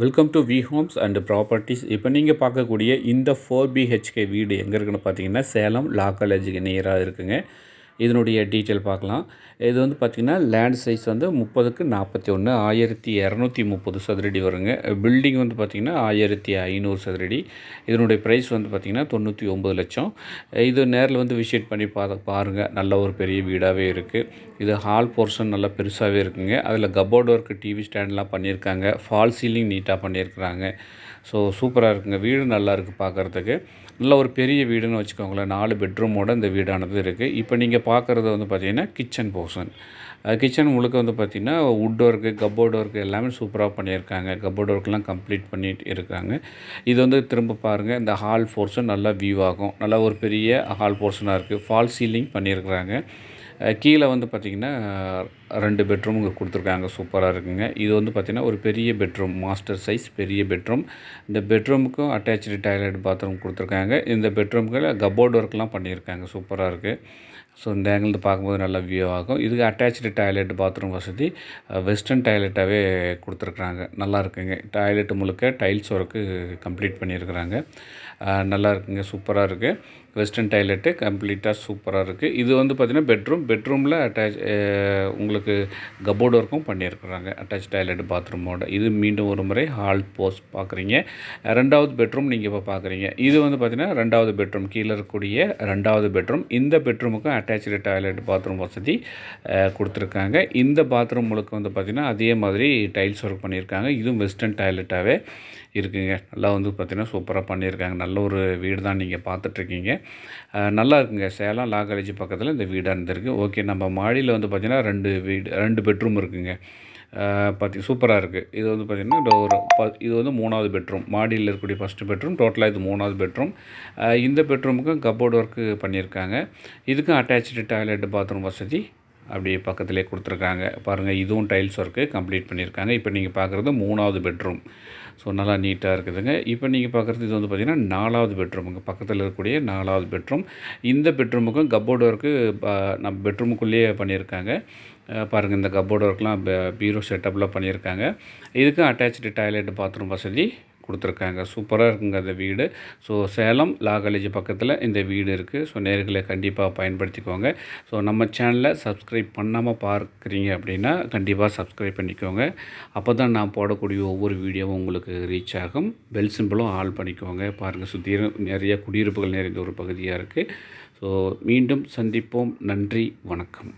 Welcome to V homes and properties. இப்போ நீங்கள் பார்க்கக்கூடிய இந்த 4 BHK வீடு எங்கே இருக்குன்னு பார்த்தீங்கன்னா சேலம் லா காலேஜுக்கு நியராக இருக்குங்க. இதனுடைய டீட்டெயில் பார்க்கலாம். இது வந்து பார்த்திங்கன்னா லேண்ட் சைஸ் வந்து 30க்கு 41 1230 சதுரடி வருங்க. பில்டிங் வந்து பார்த்திங்கன்னா 1500 சதுரடி. இதனுடைய ப்ரைஸ் வந்து பார்த்திங்கன்னா 99 லட்சம். இது நேரில் வந்து விசிட் பண்ணி பாருங்கள். நல்ல ஒரு பெரிய வீடாகவே இருக்குது. இது ஹால் போர்ஷன் நல்லா பெருசாகவே இருக்குங்க. அதில் கப்போர்ட் ஒர்க்கு, டிவி ஸ்டாண்ட்லாம் பண்ணியிருக்காங்க. ஃபால் சீலிங் நீட்டாக பண்ணியிருக்கிறாங்க. ஸோ சூப்பராக இருக்குங்க. வீடு நல்லா இருக்குது பார்க்குறதுக்கு. நல்ல ஒரு பெரிய வீடுன்னு வச்சுக்கோங்களேன். 4 பெட்ரூமோட இந்த வீடானது இருக்குது. இப்போ நீங்கள் பார்க்குறது வந்து பார்த்திங்கன்னா கிச்சன் போர்ஷன். கிச்சன் முழுக்க வந்து பார்த்திங்கன்னா வுட் ஒர்க்கு, கப்போர்ட் ஒர்க்கு எல்லாமே சூப்பராக பண்ணியிருக்காங்க. கப்போர்ட் ஒர்க்லாம் கம்ப்ளீட் பண்ணிட்டு இருக்காங்க. இது வந்து திரும்ப பாருங்கள். இந்த ஹால் போர்ஷன் நல்லா வியூ ஆகும். நல்லா ஒரு பெரிய ஹால் போர்ஷனாக இருக்குது. ஃபால் சீலிங் பண்ணியிருக்கிறாங்க. கீழே வந்து பார்த்திங்கன்னா 2 பெட்ரூம் இங்கே கொடுத்துருக்காங்க. சூப்பராக இருக்குங்க. இது வந்து பார்த்திங்கன்னா ஒரு பெரிய பெட்ரூம், மாஸ்டர் சைஸ் பெரிய பெட்ரூம். இந்த பெட்ரூமுக்கும் அட்டாச்சு டாய்லெட், பாத்ரூம் கொடுத்துருக்காங்க. இந்த பெட்ரூமுக்கு கப்போர்ட் ஒர்க்லாம் பண்ணியிருக்காங்க. சூப்பராக இருக்குது. ஸோ இந்த ஆங்கிள் பார்க்கும்போது நல்லா வியூ ஆகும். இதுக்கு அட்டாச்சு டாய்லெட், பாத்ரூம் வசதி வெஸ்டர்ன் டாய்லெட்டாகவே கொடுத்துருக்குறாங்க. நல்லா இருக்குங்க. டாய்லெட் முழுக்க டைல்ஸ் ஒர்க்கு கம்ப்ளீட் பண்ணியிருக்கிறாங்க. நல்லா இருக்குங்க. சூப்பராக இருக்குது. வெஸ்டர்ன் டாய்லெட்டு கம்ப்ளீட்டாக சூப்பராக இருக்குது. இது வந்து பார்த்திங்கன்னா பெட்ரூமில் உங்களுக்கு கப்போர்ட் ஒர்க்கும் பண்ணியிருக்கிறாங்க. அட்டாச் டாய்லெட் பாத்ரூமோட. இது மீண்டும் ஒரு முறை ஹால் போஸ்ட் பார்க்குறீங்க. 2வது பெட்ரூம் நீங்கள் இப்போ பார்க்குறீங்க. இது வந்து பார்த்திங்கன்னா 2வது பெட்ரூம், கீழே இருக்கக்கூடிய 2வது பெட்ரூம். இந்த பெட்ரூமுக்கும் அட்டாச்சு டாய்லெட், பாத்ரூம் வசதி கொடுத்துருக்காங்க. இந்த பாத்ரூம் முழுக்க வந்து பார்த்திங்கன்னா அதே மாதிரி டைல்ஸ் ஒர்க் பண்ணியிருக்காங்க. இதுவும் வெஸ்டர்ன் டாய்லெட்டாகவே இருக்குங்க. நல்லா வந்து பார்த்திங்கன்னா சூப்பராக பண்ணியிருக்காங்க. நல்ல ஒரு வீடு தான் நீங்கள் பார்த்துட்ருக்கீங்க. நல்லா இருக்குங்க. சேலம் லா காலேஜ் பக்கத்தில் இந்த வீடாக இருந்திருக்கு. ஓகே, நம்ம மாடியில் வந்து பார்த்திங்கன்னா 2 பெட்ரூம் இருக்குங்க. சூப்பராக இருக்குது. இது வந்து பார்த்திங்கன்னா இது வந்து 3வது பெட்ரூம். மாடியில் இருக்கக்கூடிய ஃபஸ்ட்டு பெட்ரூம். டோட்டலாக இது 3வது பெட்ரூம். இந்த பெட்ரூமுக்கும் கப்போர்ட் ஒர்க்கு பண்ணியிருக்காங்க. இதுக்கும் அட்டாச்சு டாய்லெட், பாத்ரூம் வசதி அப்படியே பக்கத்துலேயே கொடுத்துருக்காங்க. பாருங்கள், இதுவும் டைல்ஸ் ஒர்க்கு கம்ப்ளீட் பண்ணியிருக்காங்க. இப்போ நீங்கள் பார்க்குறது 3வது பெட்ரூம். ஸோ நல்லா நீட்டாக இருக்குதுங்க. இப்போ நீங்கள் பார்க்குறது இது வந்து பார்த்திங்கன்னா 4வது பெட்ரூமுங்க. பக்கத்தில் இருக்கக்கூடிய 4வது பெட்ரூம். இந்த பெட்ரூமுக்கும் கப்போர்ட் ஒர்க்கு நம்ம பெட்ரூமுக்குள்ளேயே பண்ணியிருக்காங்க. பாருங்கள், இந்த கப்போர்ட் ஒர்க்லாம் பீரோ செட்டப்லாம் பண்ணியிருக்காங்க. இதுக்கும் அட்டாச்சு டாய்லெட், பாத்ரூம் வசதி கொடுத்துருக்காங்க. சூப்பராக இருக்குங்க அந்த வீடு. ஸோ சேலம் லா காலேஜ் பக்கத்தில் இந்த வீடு இருக்குது. ஸோ நேர்களை கண்டிப்பாக பயன்படுத்திக்கோங்க. ஸோ நம்ம சேனலை சப்ஸ்கிரைப் பண்ணாமல் பார்க்குறீங்க அப்படின்னா கண்டிப்பாக சப்ஸ்கிரைப் பண்ணிக்கோங்க. அப்போ தான் நான் போடக்கூடிய ஒவ்வொரு வீடியோவும் உங்களுக்கு ரீச் ஆகும். பெல் சிம்பிளும் ஆல் பண்ணிக்கோங்க. பாருங்கள், சுற்றிலும் நிறைய குடியிருப்புகள் நிறைந்த ஒரு பகுதியாக இருக்குது. ஸோ மீண்டும் சந்திப்போம். நன்றி, வணக்கம்.